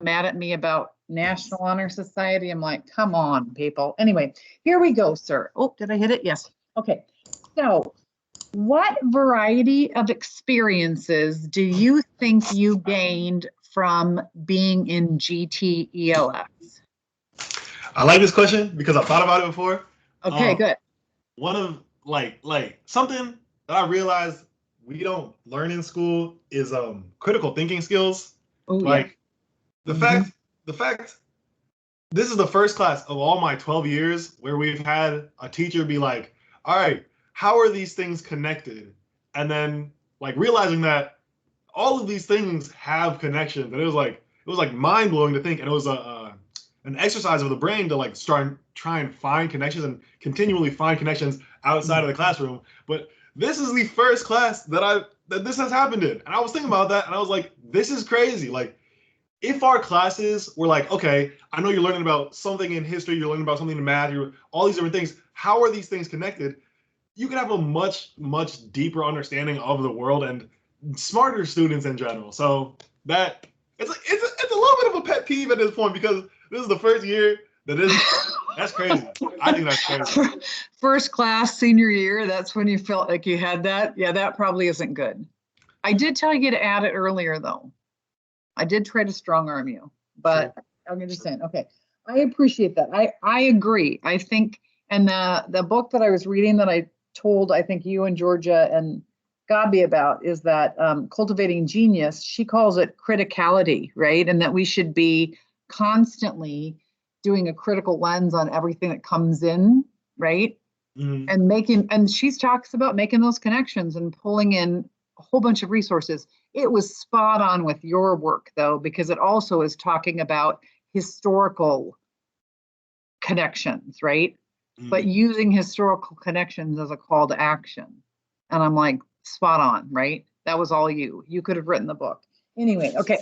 mad at me about National Honor Society. I'm like, come on, people. Anyway, here we go, sir. Oh, did I hit it? Yes. Okay. So what variety of experiences do you think you gained from being in GTELS? I like this question because I've thought about it before. Okay, good. One of like something that I realized we don't learn in school is critical thinking skills. Oh, like yeah. the fact this is the first class of all my 12 years where we've had a teacher be like, all right, how are these things connected? And then like realizing that all of these things have connections. And it was like mind blowing to think. And it was an exercise of the brain to like try and find connections and continually find connections outside of the classroom. But this is the first class that this has happened in. And I was thinking about that and I was like, this is crazy. Like, if our classes were like, okay, I know you're learning about something in history, you're learning about something in math, all these different things. How are these things connected? You can have a much, much deeper understanding of the world and smarter students in general. So that it's a little bit of a pet peeve at this point because this is the first year that's crazy. I think that's crazy. First class, senior year, that's when you felt like you had that. Yeah, that probably isn't good. I did tell you to add it earlier though. I did try to strong arm you, but I'm just saying, okay. I appreciate that. I agree. I think, and the book that I was reading that I told, I think you and Georgia and Gabi about is that Cultivating Genius, she calls it criticality, right? And that we should be constantly doing a critical lens on everything that comes in, right? Mm-hmm. And she talks about making those connections and pulling in a whole bunch of resources. It was spot on with your work though, because it also is talking about historical connections, right? Mm-hmm. But using historical connections as a call to action. And I'm like, spot on, right? That was all you. You could have written the book. Anyway, okay.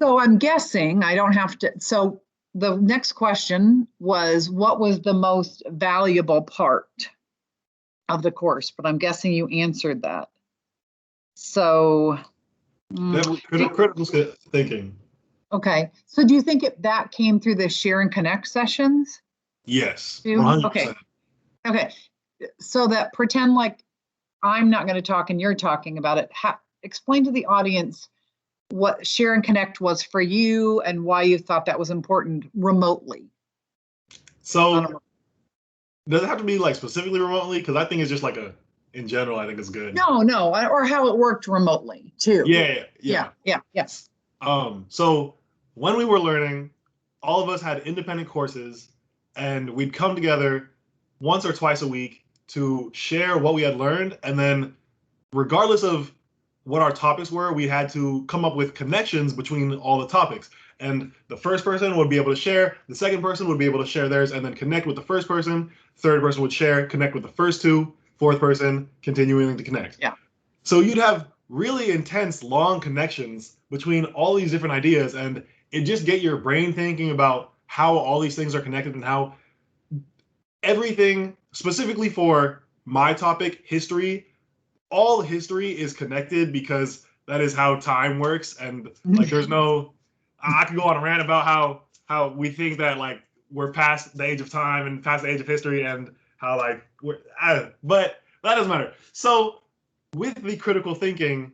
So I'm guessing I don't have to. So the next question was, what was the most valuable part of the course? But I'm guessing you answered that. So critical thinking. Okay. So do you think that came through the share and connect sessions? Yes. Too? 100%. Okay. So that pretend like I'm not going to talk and you're talking about it. Explain to the audience what share and connect was for you and why you thought that was important remotely. So does it have to be like specifically remotely? Because I think it's just like in general, I think it's good. No, or how it worked remotely too. Yeah. Yes. So when we were learning, all of us had independent courses and we'd come together once or twice a week to share what we had learned. And then regardless of what our topics were, we had to come up with connections between all the topics. And the first person would be able to share, the second person would be able to share theirs and then connect with the first person, third person would share, connect with the first two, fourth person continuing to connect. Yeah. So you'd have really intense, long connections between all these different ideas, and it just get your brain thinking about how all these things are connected and how everything, specifically for my topic, history, all history is connected because that is how time works. And like, there's no, I could go on a rant about how we think that like we're past the age of time and past the age of history and how like, but that doesn't matter. So with the critical thinking,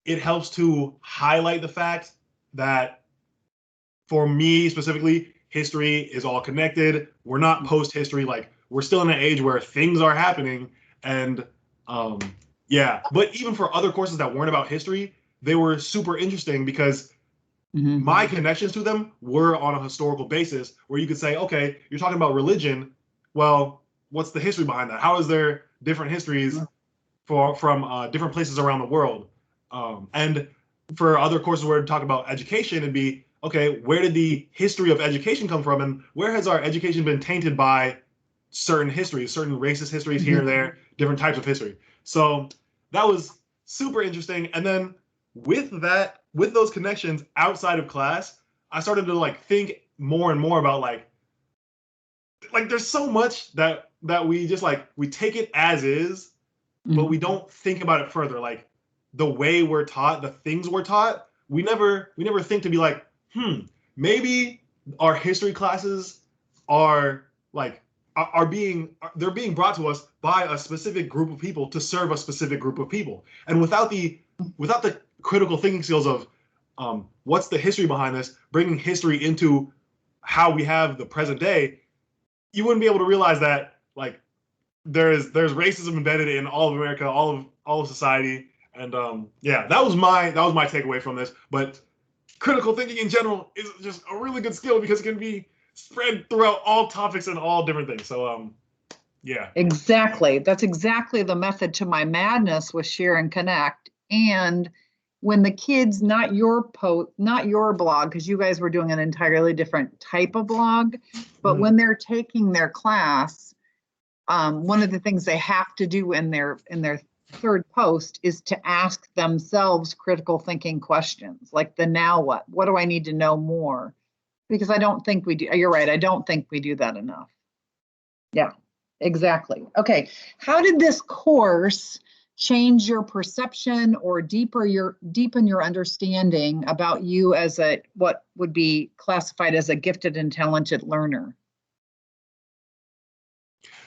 it helps to highlight the fact that for me specifically, history is all connected. We're not post-history. Like, we're still in an age where things are happening. And but even for other courses that weren't about history, they were super interesting because my connections to them were on a historical basis where you could say, okay, you're talking about religion. Well, what's the history behind that? How is there different histories from different places around the world? And for other courses where we talk about education, it'd be, okay, where did the history of education come from? And where has our education been tainted by certain histories, certain racist histories here and there, different types of history? So that was super interesting. And then with those connections outside of class, I started to like think more and more about like there's so much that we just like, we take it as is, but we don't think about it further. Like the way we're taught, the things we're taught, we never think to be like, maybe our history classes are like they're being brought to us by a specific group of people to serve a specific group of people, and without the critical thinking skills of what's the history behind this, bringing history into how we have the present day, you wouldn't be able to realize that like there's racism embedded in all of America, all of society, and yeah, that was my takeaway from this. But critical thinking in general is just a really good skill because it can be spread throughout all topics and all different things. So yeah. Exactly. That's exactly the method to my madness with Share and Connect. And when the kids, not your blog, because you guys were doing an entirely different type of blog, but when they're taking their class, one of the things they have to do in their third post is to ask themselves critical thinking questions like the now what? What do I need to know more? Because I don't think we do. You're right. I don't think we do that enough. Yeah, exactly. Okay. How did this course change your perception or deepen your understanding about you as what would be classified as a gifted and talented learner?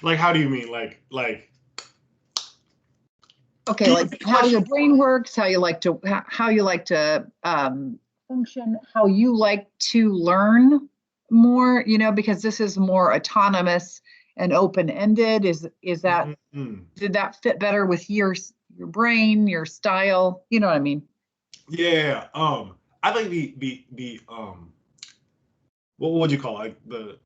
Like, how do you mean? Like okay, like how your brain works, how you like to function, how you like to learn more, because this is more autonomous and open-ended. Is that did that fit better with your brain, your style? You know what I mean? Yeah. I think the what would you call it? The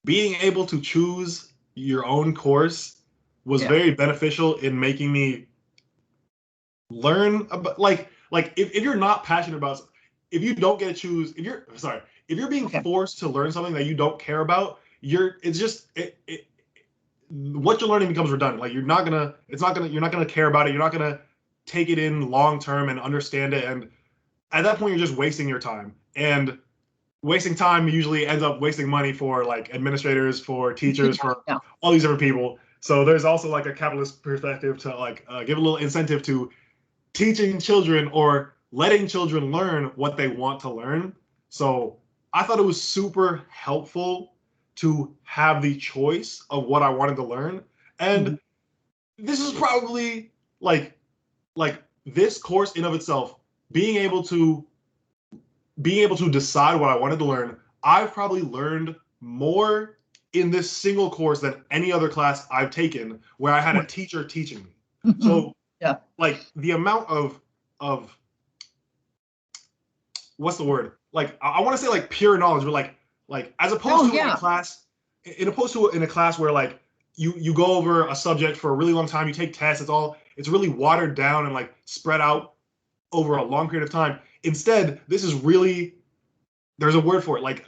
being able to choose your own course was very beneficial in making me learn about like if you're not passionate about, if you don't get to choose, if you're being forced to learn something that you don't care about, what you're learning becomes redundant. Like you're not gonna care about it. You're not gonna take it in long term and understand it. And at that point, you're just wasting your time. And wasting time usually ends up wasting money for like administrators, for teachers, for all these different people. So there's also like a capitalist perspective to like give a little incentive to teaching children or letting children learn what they want to learn. So I thought it was super helpful to have the choice of what I wanted to learn. And this is probably like this course in of itself, being able to decide what I wanted to learn. I've probably learned more in this single course than any other class I've taken where I had a teacher teaching me. So like the amount of what's the word? Like I want to say like pure knowledge, but like as opposed to in a class, in a class where like you go over a subject for a really long time, you take tests, it's really watered down and like spread out over a long period of time. Instead, this is really, there's a word for it, like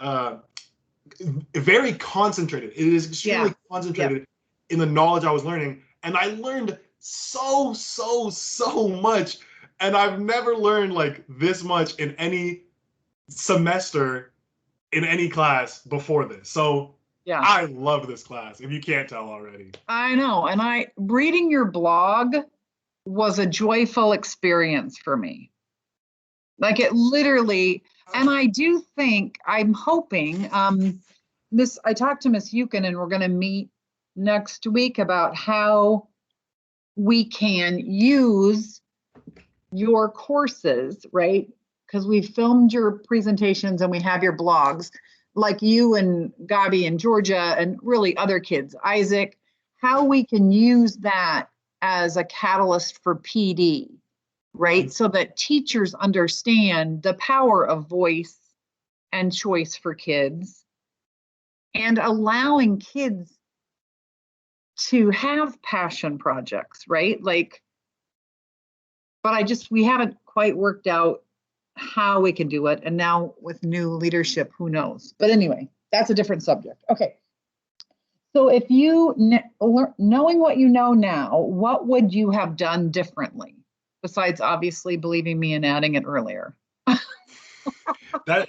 very concentrated. It is extremely concentrated in the knowledge I was learning. And I learned so much. And I've never learned like this much in any semester in any class before this. So I love this class, if you can't tell already. I know. And reading your blog was a joyful experience for me. Like it literally, and I do think, I'm hoping, I talked to Miss Yukin and we're going to meet next week about how we can use your courses, right? Because we filmed your presentations and we have your blogs, like you and Gabi and Georgia and really other kids, Isaac, how we can use that as a catalyst for PD, right? So that teachers understand the power of voice and choice for kids and allowing kids to have passion projects, right? Like, but we haven't quite worked out how we can do it. And now with new leadership, who knows? But anyway, that's a different subject. Okay. So if knowing what you know now, what would you have done differently? Besides obviously believing me and adding it earlier. I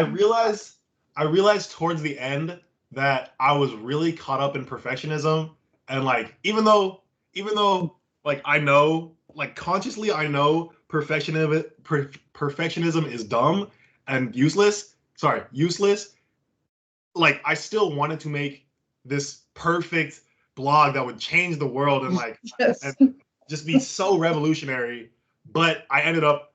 realized towards the end that I was really caught up in perfectionism, and like even though like I know like consciously I know perfectionism is dumb and useless. Sorry, useless. Like I still wanted to make this perfect blog that would change the world and like Yes. and just be so revolutionary. But I ended up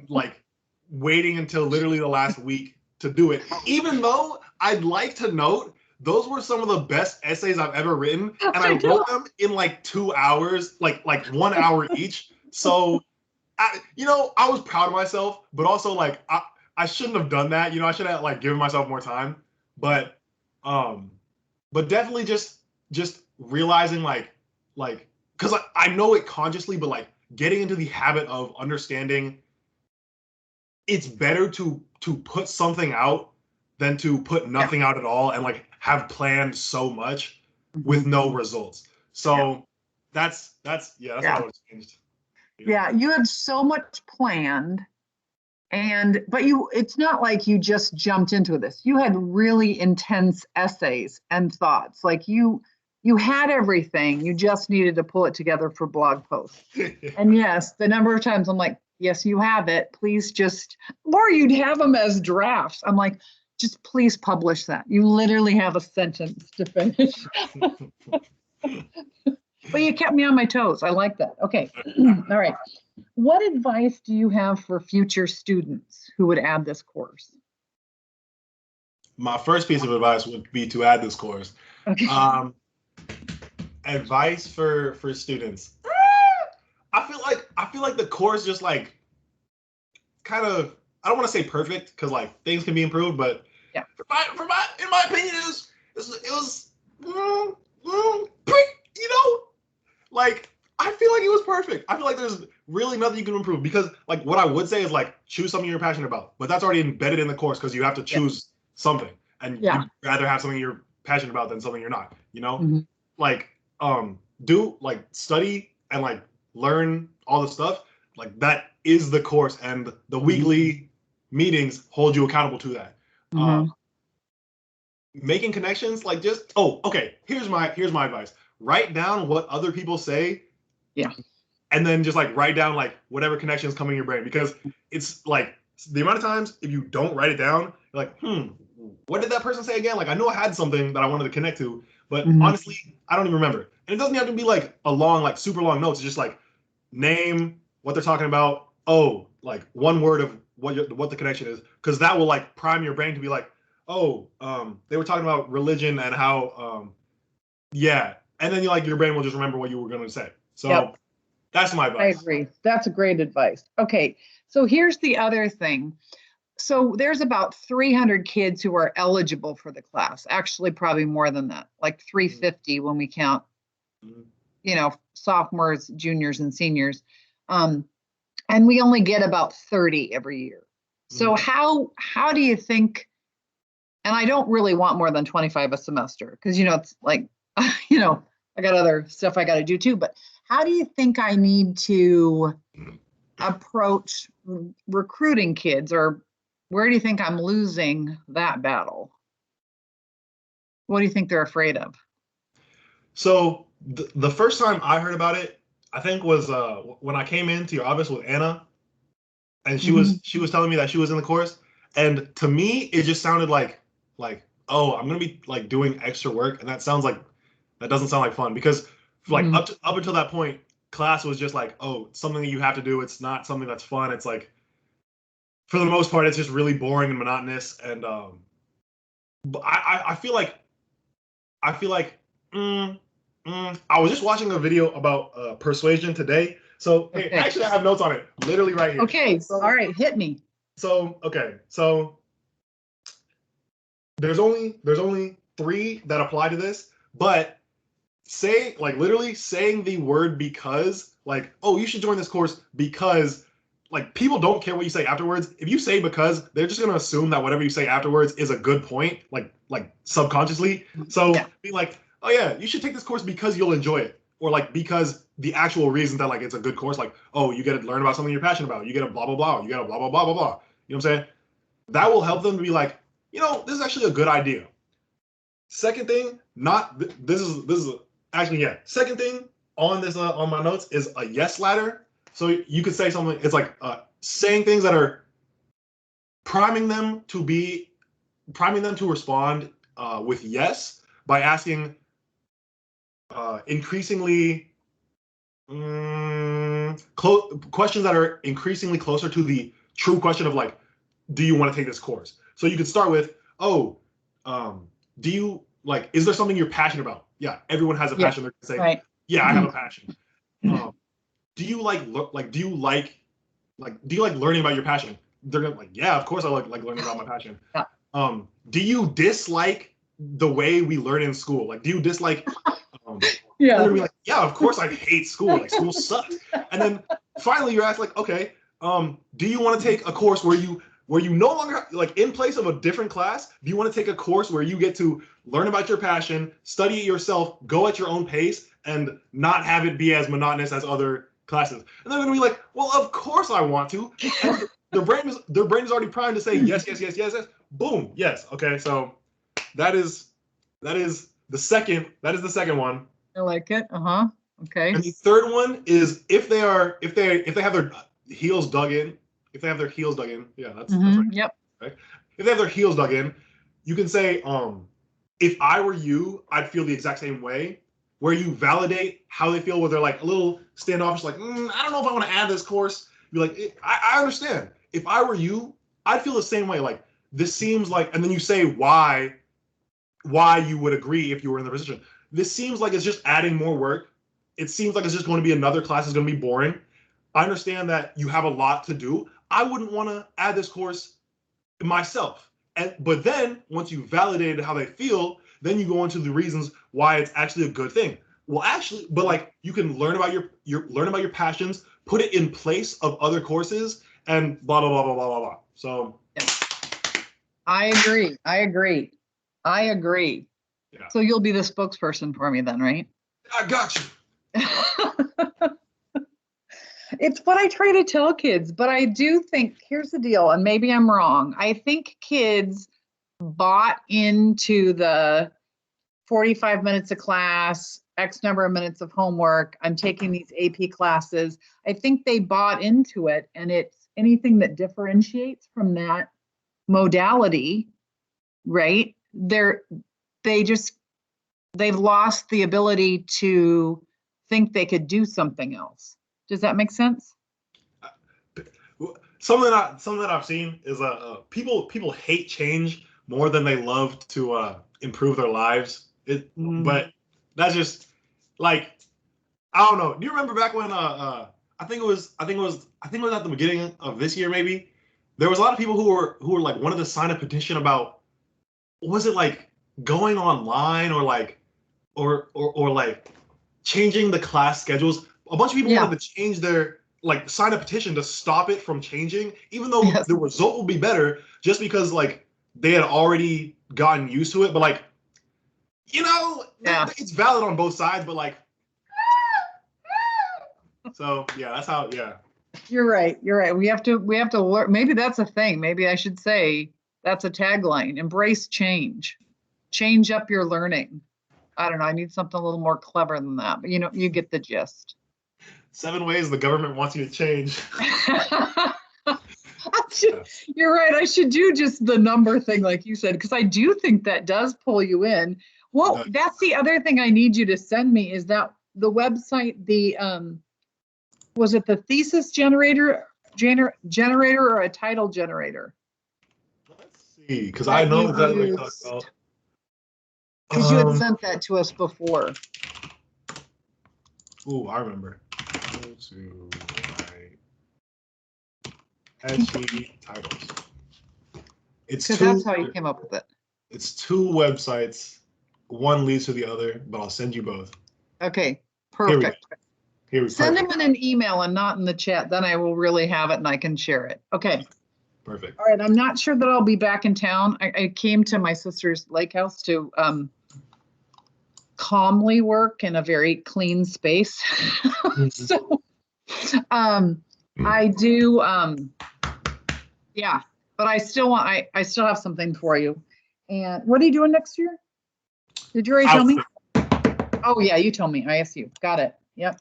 like waiting until literally the last week to do it. Even though I'd like to note those were some of the best essays I've ever written, and I wrote them in like 2 hours, like 1 hour each. So I was proud of myself, but also like I shouldn't have done that. I should have like given myself more time. But definitely just realizing like because I know it consciously, but like getting into the habit of understanding it's better to put something out than to put nothing out at all and like have planned so much with no results. So that's what I would have changed. Yeah, you had so much planned, but it's not like you just jumped into this. You had really intense essays and thoughts. Like you had everything. You just needed to pull it together for blog posts. And yes, the number of times I'm like, yes, you have it. Please or you'd have them as drafts. I'm like, just please publish that. You literally have a sentence to finish. But you kept me on my toes. I like that. Okay. All right. What advice do you have for future students who would add this course? My first piece of advice would be to add this course. Okay. Advice for students. I feel like the course just like kind of, I don't want to say perfect because like things can be improved, but yeah, in my opinion, it was pretty, like I feel like it was perfect. I feel like there's really nothing you can improve because like what I would say is like choose something you're passionate about, but that's already embedded in the course because you have to choose something, and you'd rather have something you're passionate about than something you're not. Mm-hmm. Like do like study and like learn all the stuff. Like that is the course, and the weekly meetings hold you accountable to that. Making connections, like just okay. Here's my advice. Write down what other people say. Yeah. And then just like write down like whatever connections come in your brain, because it's like the amount of times if you don't write it down, you're like, what did that person say again? Like I know I had something that I wanted to connect to, but honestly, I don't even remember. And it doesn't have to be like a long, like super long notes. It's just like name, what they're talking about. Oh, like one word of what the connection is, because that will like prime your brain to be like, they were talking about religion and how and then your brain will just remember what you were going to say. So that's my advice. I agree. That's a great advice. Okay, so here's the other thing. So there's about 300 kids who are eligible for the class. Actually, probably more than that, like 350 when we count, sophomores, juniors, and seniors. And we only get about 30 every year. So how do you think, and I don't really want more than 25 a semester because, it's like, I got other stuff I got to do too, but how do you think I need to approach recruiting kids, or where do you think I'm losing that battle? What do you think they're afraid of? So the first time I heard about it, I think was when I came into your office with Anna, and she was telling me that she was in the course, and to me it just sounded like oh, I'm gonna be like doing extra work, and that doesn't sound like fun, because like up until that point, class was just like, oh, it's something that you have to do. It's not something that's fun. It's like, for the most part, it's just really boring and monotonous. And but I feel like I was just watching a video about persuasion today. So hey, actually, I have notes on it, literally right here. Okay, so, all right, hit me. So so there's only 3 that apply to this, but literally saying the word because, like, oh, you should join this course because, like, people don't care what you say afterwards. If you say because, they're just gonna assume that whatever you say afterwards is a good point, like subconsciously. So be like, oh yeah, you should take this course because you'll enjoy it, or like because the actual reason that like it's a good course, like, oh, you get to learn about something you're passionate about, you get a blah blah blah, you get a blah blah blah blah blah. You know what I'm saying? That will help them to be like, this is actually a good idea. Second thing, second thing, on this on my notes is a yes ladder. So you could say something. It's like saying things that are priming them to respond with yes by asking increasingly questions that are increasingly closer to the true question of like, do you want to take this course? So you could start with, oh, do you like, is there something you're passionate about? Yeah, everyone has a passion. They're gonna say, right. yeah, I have a passion. Do you like learning about your passion? They're gonna like, yeah, of course I like learning about my passion. Yeah. Do you dislike the way we learn in school? Like, do you dislike yeah. They're gonna be like, yeah, of course I hate school. Like, school sucks. And then finally you're asked like, okay, do you want to take a course where you no longer, like, in place of a different class, do you want to take a course where you get to learn about your passion, study it yourself, go at your own pace, and not have it be as monotonous as other classes? And they're gonna be like, well, of course I want to. And their brain is already primed to say yes, yes, yes, yes, yes. Boom, yes. Okay, so that is the second one. I like it. Okay. And the third one is if they have their heels dug in. If they have their heels dug in, yeah, that's right. Yep. Right? If they have their heels dug in, you can say, if I were you, I'd feel the exact same way. Where you validate how they feel, where they're like a little standoffish, like, I don't know if I want to add this course. You're like, I understand. If I were you, I'd feel the same way. Like, this seems like, and then you say why you would agree if you were in the position. This seems like it's just adding more work. It seems like it's just going to be another class that's going to be boring. I understand that you have a lot to do. I wouldn't want to add this course myself. But then once you validated how they feel, then you go into the reasons why it's actually a good thing. Well, actually, but like, you can learn about your passions, put it in place of other courses, and blah blah blah blah blah blah blah. So I agree. Yeah. So you'll be the spokesperson for me then, right? I got you. It's what I try to tell kids, but I do think, here's the deal, and maybe I'm wrong. I think kids bought into the 45 minutes of class, X number of minutes of homework, I'm taking these AP classes. I think they bought into it, and it's anything that differentiates from that modality, right? They've lost the ability to think they could do something else. Does that make sense? Something that I've seen is people hate change more than they love to improve their lives. But that's just like, I don't know. Do you remember back when I think it was at the beginning of this year, maybe there was a lot of people who were like wanted to sign a petition about, was it like going online or like changing the class schedules? A bunch of people wanted to change sign a petition to stop it from changing, even though the result will be better, just because like they had already gotten used to it. But like, it's valid on both sides, but like, so yeah, that's how, yeah. You're right. We have to learn. Maybe that's a thing. Maybe I should say that's a tagline: embrace change, change up your learning. I don't know. I need something a little more clever than that, but you get the gist. 7 ways the government wants you to change. You're right. I should do just the number thing, like you said, because I do think that does pull you in. Well, that's the other thing I need you to send me is that the website, was it the thesis generator or a title generator? Let's see, because I know exactly what you're talking about. Because you had sent that to us before. Ooh, I remember. Catchy titles. It's two. That's how you came up with it. It's 2 websites. One leads to the other, but I'll send you both. Okay, perfect. Here we Send them in an email and not in the chat. Then I will really have it and I can share it. Okay. Perfect. All right. I'm not sure that I'll be back in town. I came to my sister's lake house to calmly work in a very clean space. So I do but I still have something for you. And what are you doing next year? Did you already tell me? Oh yeah, you told me. ISU. Got it. Yep.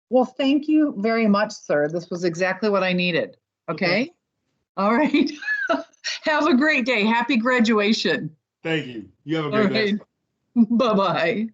Well, thank you very much, sir. This was exactly what I needed. Okay? All right. Have a great day. Happy graduation. Thank you. You have a All great day. right. Bye-bye.